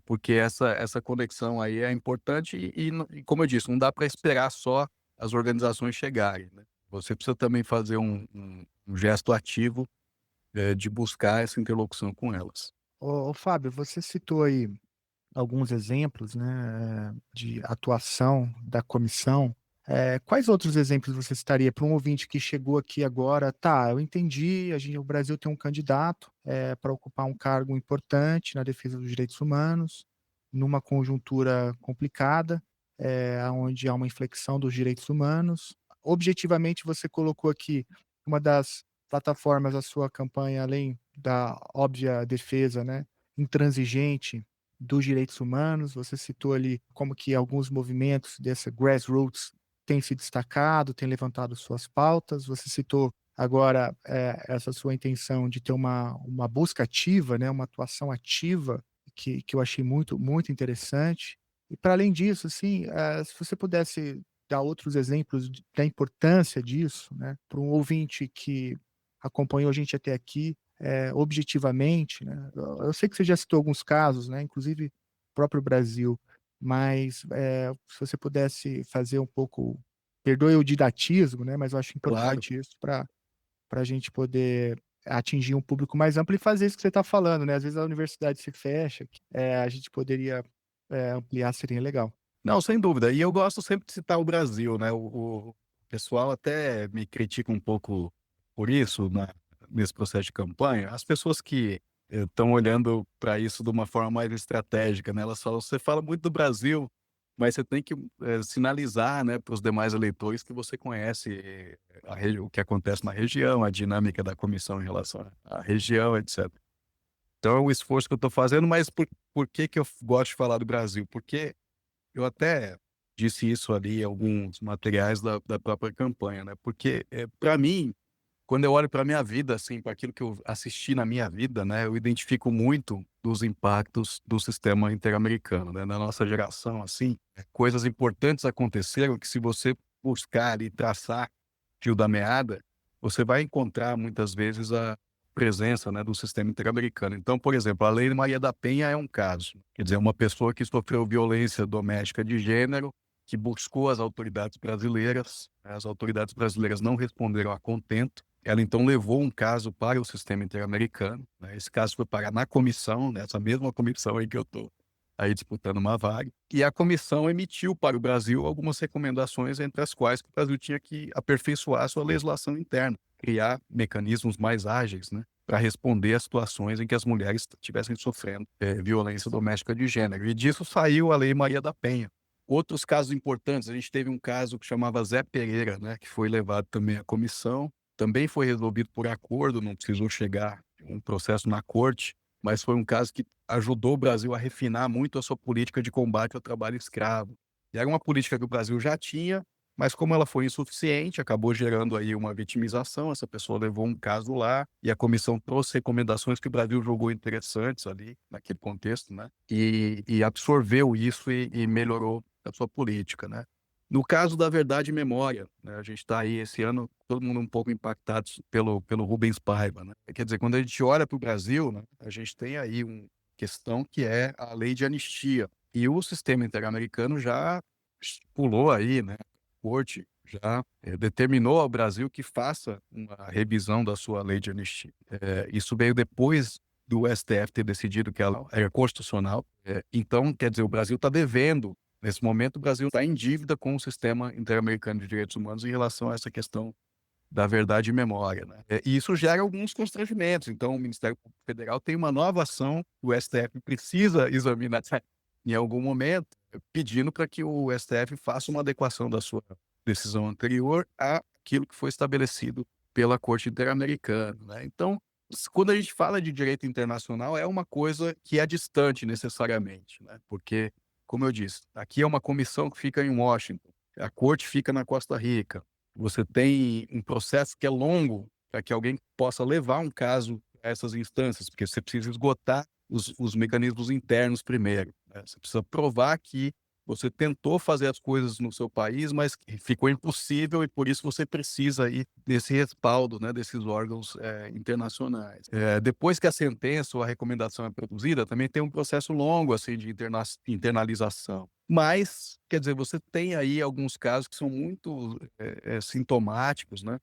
porque essa conexão aí é importante e como eu disse, não dá para esperar só as organizações chegarem, né. Você precisa também fazer um gesto ativo, de buscar essa interlocução com elas. Ô Fábio, você citou aí alguns exemplos, né, de atuação da comissão. Quais outros exemplos você citaria para um ouvinte que chegou aqui agora? Tá, eu entendi, o Brasil tem um candidato para ocupar um cargo importante na defesa dos direitos humanos, numa conjuntura complicada, onde há uma inflexão dos direitos humanos. Objetivamente, você colocou aqui uma das plataformas da sua campanha, além da óbvia defesa, né, intransigente dos direitos humanos. Você citou ali como que alguns movimentos dessa grassroots têm se destacado, têm levantado suas pautas. Você citou agora, essa sua intenção de ter uma busca ativa, né, uma atuação ativa, que eu achei muito, muito interessante. E para além disso, assim, se você pudesse dar outros exemplos da importância disso, né, para um ouvinte que acompanhou a gente até aqui, objetivamente, né. Eu sei que você já citou alguns casos, né, inclusive o próprio Brasil, mas, se você pudesse fazer um pouco, perdoe o didatismo, né, mas eu acho Claro. importante isso para a gente poder, atingir um público mais amplo e fazer isso que você está falando, né? Às vezes a universidade se fecha, a gente poderia ampliar, seria legal. Não, sem dúvida. E eu gosto sempre de citar o Brasil, né? O pessoal até me critica um pouco por isso nesse processo de campanha. As pessoas que estão olhando para isso de uma forma mais estratégica, né? Elas falam, você fala muito do Brasil, mas você tem que sinalizar, né, para os demais eleitores que você conhece o que acontece na região, a dinâmica da comissão em relação à região, etc. Então é um esforço que eu estou fazendo, mas por que que eu gosto de falar do Brasil? Porque eu até disse isso ali em alguns materiais da própria campanha, né, porque, para mim, quando eu olho para minha vida, assim, para aquilo que eu assisti na minha vida, né, eu identifico muito dos impactos do sistema interamericano, né. Na nossa geração, assim, coisas importantes aconteceram que se você buscar e traçar fio da meada, você vai encontrar muitas vezes a presença, né, do sistema interamericano. Então, por exemplo, a Lei Maria da Penha é um caso. Quer dizer, uma pessoa que sofreu violência doméstica de gênero, que buscou as autoridades brasileiras, as autoridades brasileiras não responderam a contento. Ela então levou um caso para o sistema interamericano, né? Esse caso foi parar na comissão, nessa mesma comissão em que eu estou aí disputando uma vaga, e a comissão emitiu para o Brasil algumas recomendações, entre as quais que o Brasil tinha que aperfeiçoar a sua legislação interna, criar mecanismos mais ágeis, né, para responder a situações em que as mulheres estivessem sofrendo violência doméstica de gênero. E disso saiu a Lei Maria da Penha. Outros casos importantes, a gente teve um caso que chamava Zé Pereira, né, que foi levado também à comissão, também foi resolvido por acordo, não precisou chegar um processo na corte, mas foi um caso que ajudou o Brasil a refinar muito a sua política de combate ao trabalho escravo. E era uma política que o Brasil já tinha, mas como ela foi insuficiente, acabou gerando aí uma vitimização. Essa pessoa levou um caso lá e a comissão trouxe recomendações que o Brasil julgou interessantes ali, naquele contexto, né? E absorveu isso e melhorou a sua política, né? No caso da Verdade e Memória, né, a gente está aí esse ano, todo mundo um pouco impactado pelo Rubens Paiva, né? Quer dizer, quando a gente olha para o Brasil, né, a gente tem aí uma questão que é a lei de anistia. E o sistema interamericano já pulou aí, né? A corte já determinou ao Brasil que faça uma revisão da sua lei de anistia. Isso veio depois do STF ter decidido que ela era constitucional. Então, quer dizer, o Brasil está devendo. Nesse momento, o Brasil está em dívida com o sistema interamericano de direitos humanos em relação a essa questão da verdade e memória, né? E isso gera alguns constrangimentos. Então, o Ministério Público Federal tem uma nova ação, o STF precisa examinar em algum momento, pedindo para que o STF faça uma adequação da sua decisão anterior àquilo que foi estabelecido pela Corte Interamericana, né? Então, quando a gente fala de direito internacional, é uma coisa que é distante necessariamente, né? Porque, como eu disse, aqui é uma comissão que fica em Washington, a corte fica na Costa Rica. Você tem um processo que é longo para que alguém possa levar um caso a essas instâncias, porque você precisa esgotar os mecanismos internos primeiro, né? Você precisa provar que você tentou fazer as coisas no seu país, mas ficou impossível e por isso você precisa aí desse respaldo, né, desses órgãos internacionais. Depois que a sentença ou a recomendação é produzida, também tem um processo longo assim de internalização. Mas, quer dizer, você tem aí alguns casos que são muito sintomáticos, né?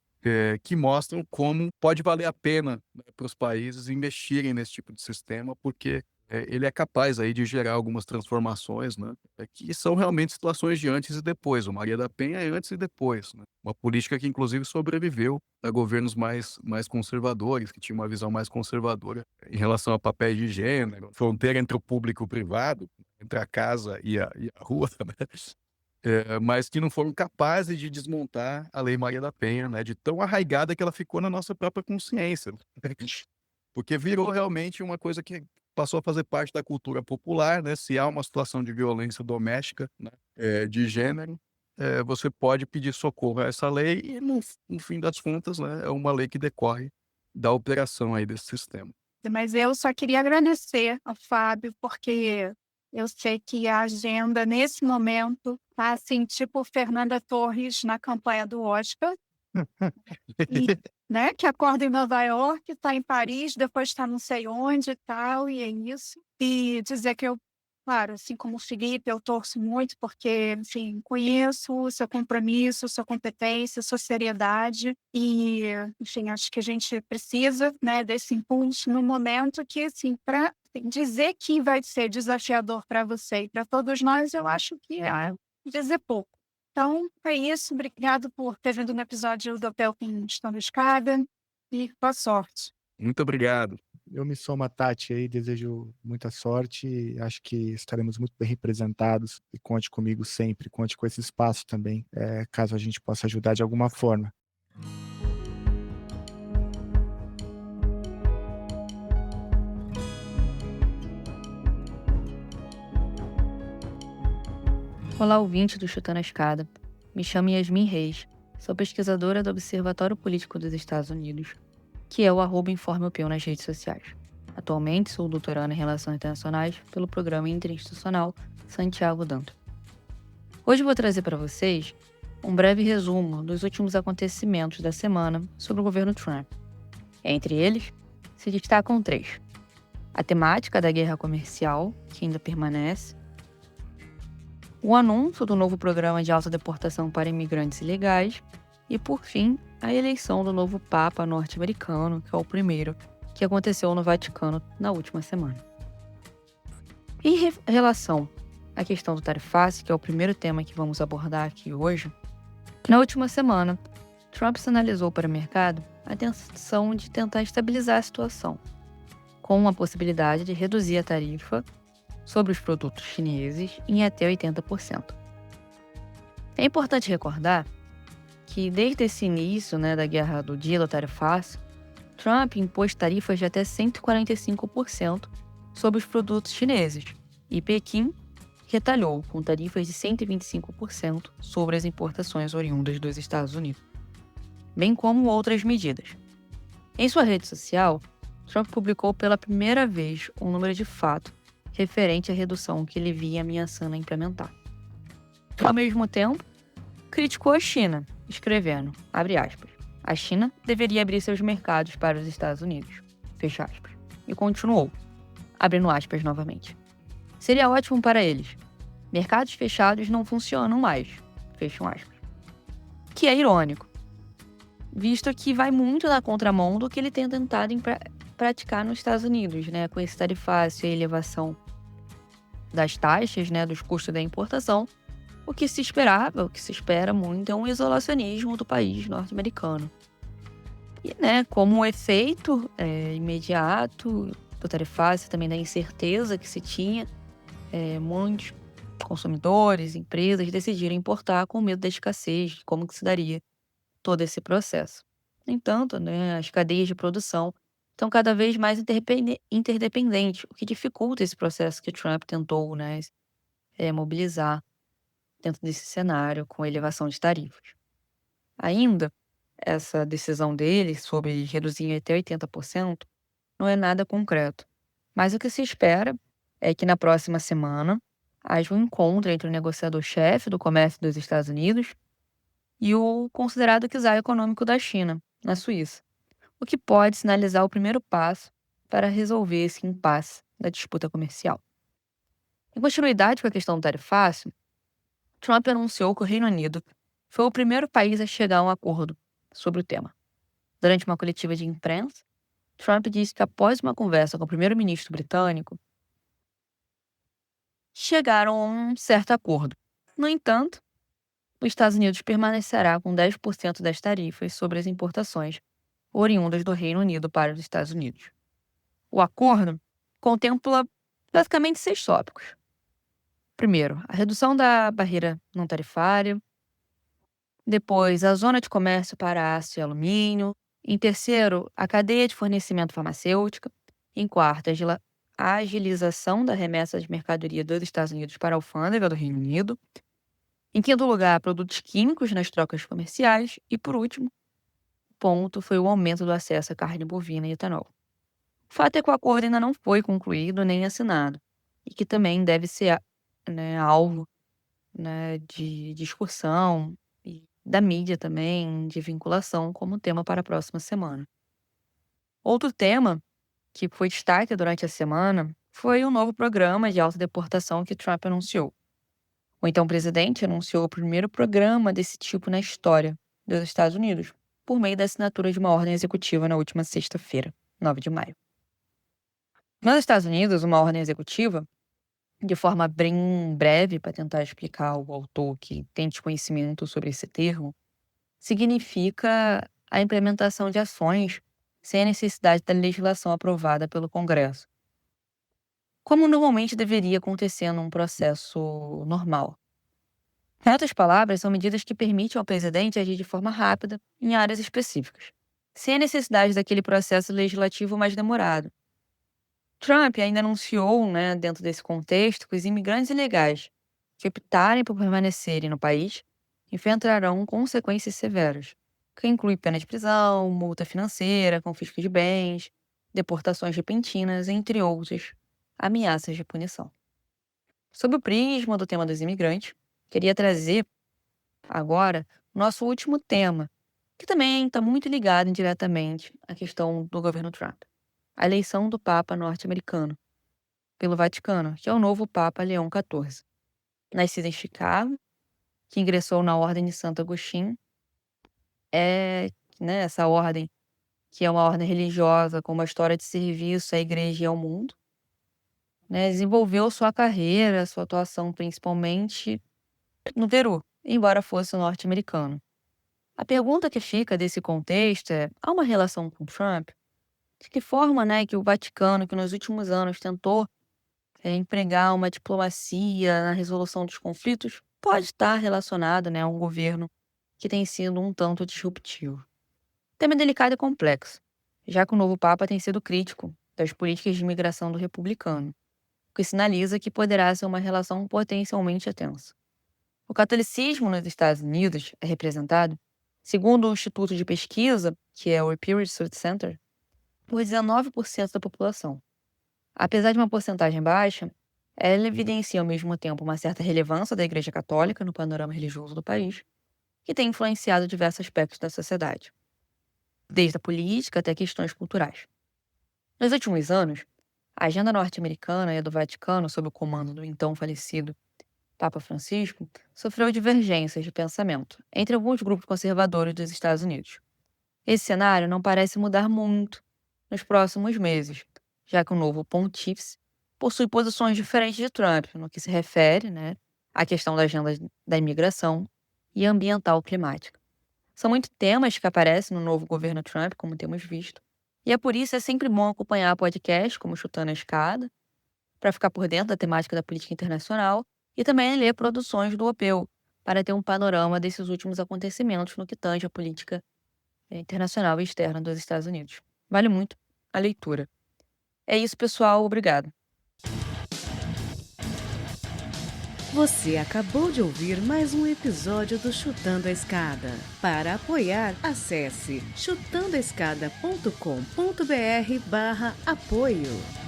Que mostram como pode valer a pena, né, para os países investirem nesse tipo de sistema, porque ele é capaz aí de gerar algumas transformações, né, que são realmente situações de antes e depois. O Maria da Penha é antes e depois, né? Uma política que inclusive sobreviveu a governos mais conservadores, que tinham uma visão mais conservadora em relação a papéis de gênero, fronteira entre o público e o privado, entre a casa e a rua, né? Mas que não foram capazes de desmontar a Lei Maria da Penha, né, de tão arraigada que ela ficou na nossa própria consciência. Porque virou realmente uma coisa que passou a fazer parte da cultura popular, né? Se há uma situação de violência doméstica, né, de gênero, você pode pedir socorro a essa lei e, no fim das contas, né, é uma lei que decorre da operação aí desse sistema. Mas eu só queria agradecer ao Fábio, porque eu sei que a agenda, nesse momento, tá assim, tipo Fernanda Torres na campanha do Oscar. E, né, que acorda em Nova York, está em Paris, depois está não sei onde e tal, e é isso. E dizer que eu Claro, assim como o Felipe, eu torço muito porque, enfim, conheço o seu compromisso, sua competência, sua seriedade e, enfim, acho que a gente precisa, né, desse impulso no momento que, assim, para dizer que vai ser desafiador para você e para todos nós, eu acho que é dizer pouco. Então, é isso. Obrigado por ter vindo no episódio do Hotel com Estão Escada e boa sorte. Muito obrigado. Eu me somo a Tati aí, desejo muita sorte e acho que estaremos muito bem representados e conte comigo sempre, conte com esse espaço também, caso a gente possa ajudar de alguma forma. Olá, ouvinte do Chutando a Escada. Me chamo Yasmin Reis. Sou pesquisadora do Observatório Político dos Estados Unidos, que é o @InformeUPU nas redes sociais. Atualmente sou doutoranda em Relações Internacionais pelo Programa Interinstitucional Santiago Dantas. Hoje vou trazer para vocês um breve resumo dos últimos acontecimentos da semana sobre o governo Trump. Entre eles, se destacam 3. A temática da guerra comercial, que ainda permanece, o anúncio do novo programa de alta deportação para imigrantes ilegais e, por fim, a eleição do novo Papa norte-americano, que é o primeiro, que aconteceu no Vaticano na última semana. Em relação à questão do tarifaço, que é o primeiro tema que vamos abordar aqui hoje, na última semana, Trump sinalizou para o mercado a intenção de tentar estabilizar a situação, com a possibilidade de reduzir a tarifa sobre os produtos chineses em até 80%. É importante recordar que desde esse início da guerra do deal tarifaço, Trump impôs tarifas de até 145% sobre os produtos chineses e Pequim retalhou com tarifas de 125% sobre as importações oriundas dos Estados Unidos, bem como outras medidas. Em sua rede social, Trump publicou pela primeira vez um número de fato referente à redução que ele via ameaçando implementar. Ao mesmo tempo, criticou a China, escrevendo, abre aspas, a China deveria abrir seus mercados para os Estados Unidos, fecha aspas, e continuou, abrindo aspas novamente. Seria ótimo para eles. Mercados fechados não funcionam mais, fecham aspas. Que é irônico, visto que vai muito na contramão do que ele tem tentado praticar nos Estados Unidos, com esse tarifácio e a elevação das taxas, dos custos da importação. O que se esperava, o que se espera muito é um isolacionismo do país norte-americano. E, como efeito imediato do tarifácio, também da incerteza que se tinha, muitos consumidores, empresas decidiram importar com medo da escassez, de como que se daria todo esse processo. No entanto, as cadeias de produção estão cada vez mais interdependentes, o que dificulta esse processo que Trump tentou mobilizar dentro desse cenário com a elevação de tarifas. Ainda, essa decisão dele sobre reduzir até 80% não é nada concreto, mas o que se espera é que na próxima semana haja um encontro entre o negociador-chefe do comércio dos Estados Unidos e o considerado czar econômico da China, na Suíça, o que pode sinalizar o primeiro passo para resolver esse impasse da disputa comercial. Em continuidade com a questão do tarifácio, Trump anunciou que o Reino Unido foi o primeiro país a chegar a um acordo sobre o tema. Durante uma coletiva de imprensa, Trump disse que após uma conversa com o primeiro-ministro britânico, chegaram a um certo acordo. No entanto, os Estados Unidos permanecerá com 10% das tarifas sobre as importações oriundas do Reino Unido para os Estados Unidos. O acordo contempla basicamente 6 tópicos. Primeiro, a redução da barreira não tarifária. Depois, a zona de comércio para aço e alumínio. Em terceiro, a cadeia de fornecimento farmacêutica. Em quarto, a agilização da remessa de mercadoria dos Estados Unidos para a alfândega do Reino Unido. Em quinto lugar, produtos químicos nas trocas comerciais. E, por último, o ponto foi o aumento do acesso à carne bovina e etanol. O fato é que o acordo ainda não foi concluído nem assinado, e que também deve ser alvo de discussão e da mídia também, de vinculação, como tema para a próxima semana. Outro tema que foi destaque durante a semana foi o novo programa de autodeportação que Trump anunciou. O então presidente anunciou o primeiro programa desse tipo na história dos Estados Unidos, por meio da assinatura de uma ordem executiva na última sexta-feira, 9 de maio. Nos Estados Unidos, uma ordem executiva, de forma bem breve, para tentar explicar ao autor que tem desconhecimento sobre esse termo, significa a implementação de ações sem a necessidade da legislação aprovada pelo Congresso, como normalmente deveria acontecer num processo normal. Em outras palavras, são medidas que permitem ao presidente agir de forma rápida em áreas específicas, sem a necessidade daquele processo legislativo mais demorado. Trump ainda anunciou, dentro desse contexto, que os imigrantes ilegais que optarem por permanecerem no país enfrentarão consequências severas, que inclui pena de prisão, multa financeira, confisco de bens, deportações repentinas, entre outras ameaças de punição. Sob o prisma do tema dos imigrantes, queria trazer agora o nosso último tema, que também está muito ligado indiretamente à questão do governo Trump: a eleição do Papa norte-americano pelo Vaticano, que é o novo Papa Leão XIV. Nascido em Chicago, que ingressou na Ordem de Santo Agostinho, essa ordem, que é uma ordem religiosa com uma história de serviço à igreja e ao mundo, desenvolveu sua carreira, sua atuação principalmente no Peru, embora fosse norte-americano. A pergunta que fica desse contexto é: há uma relação com Trump? De que forma que o Vaticano, que nos últimos anos tentou empregar uma diplomacia na resolução dos conflitos, pode estar relacionado a um governo que tem sido um tanto disruptivo? O tema é delicado e complexo, já que o novo Papa tem sido crítico das políticas de imigração do republicano, o que sinaliza que poderá ser uma relação potencialmente tensa. O catolicismo nos Estados Unidos é representado, segundo o Instituto de Pesquisa, que é o Pew Research Center, por 19% da população. Apesar de uma porcentagem baixa, ela evidencia ao mesmo tempo uma certa relevância da Igreja Católica no panorama religioso do país, que tem influenciado diversos aspectos da sociedade, desde a política até questões culturais. Nos últimos anos, a agenda norte-americana e a do Vaticano, sob o comando do então falecido Papa Francisco, sofreu divergências de pensamento entre alguns grupos conservadores dos Estados Unidos. Esse cenário não parece mudar muito nos próximos meses, já que o novo pontífice possui posições diferentes de Trump no que se refere à questão da agenda da imigração e ambiental climática. São muitos temas que aparecem no novo governo Trump, como temos visto, e é por isso é sempre bom acompanhar podcasts como Chutando a Escada, para ficar por dentro da temática da política internacional, e também ler produções do OPEU, para ter um panorama desses últimos acontecimentos no que tange a política internacional e externa dos Estados Unidos. Vale muito a leitura. É isso, pessoal. Obrigado. Você acabou de ouvir mais um episódio do Chutando a Escada. Para apoiar, acesse chutandoaescada.com.br/apoio.